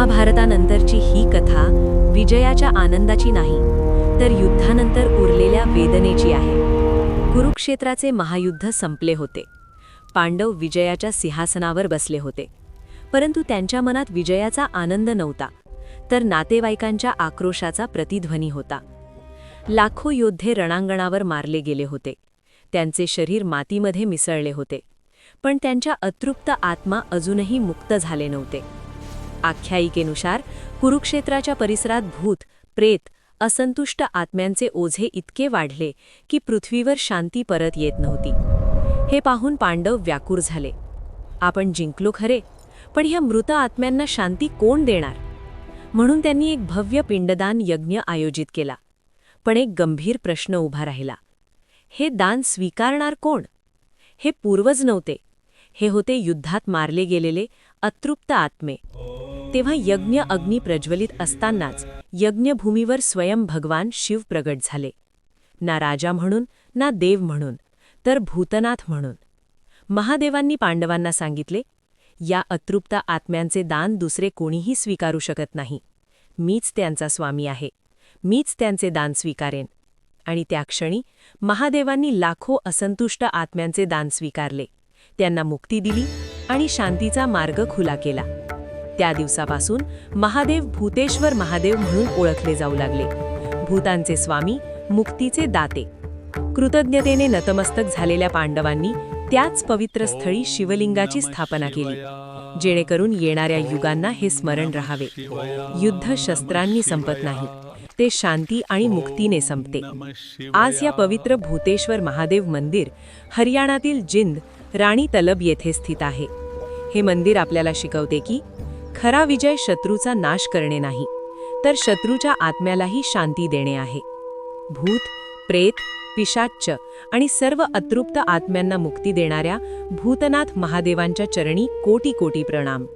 महाभारतानंतरची ही कथा विजयाच्या आनंदाची नाही, तर युद्धानंतर उरलेल्या वेदनेची आहे. कुरुक्षेत्राचे महायुद्ध संपले होते. पांडव विजयाच्या सिंहासनावर बसले होते. परंतु त्यांच्या मनात विजयाचा आनंद नव्हता, तर नातेवाईकांच्या आक्रोशाचा प्रतिध्वनी होता. लाखो योद्धे रणांगणावर मारले गेले होते. त्यांचे शरीर मातीमध्ये मिसळले होते, पण त्यांच्या अतृप्त आत्मा अजूनही मुक्त झाले नव्हते. आख्यायिकेनुसार कुरुक्षेत्राच्या परिसरात भूत, प्रेत, असंतुष्ट आत्म्यांचे ओझे इतके वाढले की पृथ्वीवर शांती परत येत नव्हती. हे पाहून पांडव व्याकुळ झाले. आपण जिंकलो खरे, पण ह्या मृत आत्म्यांना शांती कोण देणार? म्हणून त्यांनी एक भव्य पिंडदान यज्ञ आयोजित केला. पण एक गंभीर प्रश्न उभा राहिला. हे दान स्वीकारणार कोण? हे पूर्वज नव्हते, हे होते युद्धात मारले गेलेले अतृप्त आत्मे. तेव्हा यज्ञ अग्नी प्रज्वलित असतानाच यज्ञभूमीवर स्वयं भगवान शिव प्रगट झाले. ना राजा म्हणून, ना देव म्हणून, तर भूतनाथ म्हणून. महादेवांनी पांडवांना सांगितले, या अतृप्त आत्म्यांचे दान दुसरे कोणीही स्वीकारू शकत नाही. मीच त्यांचा स्वामी आहे. मीच त्यांचे दान स्वीकारेन. आणि त्या क्षणी महादेवांनी लाखो असंतुष्ट आत्म्यांचे दान स्वीकारले, त्यांना मुक्ती दिली आणि शांतीचा मार्ग खुला केला. त्या दिवसापासून महादेव भूतेश्वर महादेव म्हणून ओळखले जाऊ लागले. भूतांचे स्वामी, मुक्तीचे दाते. कृतज्ञतेने नतमस्तक झालेल्या पांडवांनी त्याच पवित्र स्थळी शिवलिंगाची स्थापना केली, जेणेकरून येणाऱ्या युगांना हे स्मरण राहावे. युद्ध शस्त्रांनी संपत नाही, ते शांती आणि मुक्तीने संपते. आज या पवित्र भूतेश्वर महादेव मंदिर हरियाणातील जिंद, राणी तलब येथे स्थित आहे. हे मंदिर आपल्याला शिकवते की खरा विजय शत्रूचा नाश करणे नाही, तर शत्रूच्या आत्म्यालाही शांती देणे आहे. भूत, प्रेत, पिशाच्च आणि सर्व अतृप्त आत्म्यांना मुक्ती देणाऱ्या भूतनाथ महादेवांच्या चरणी कोटी कोटी प्रणाम.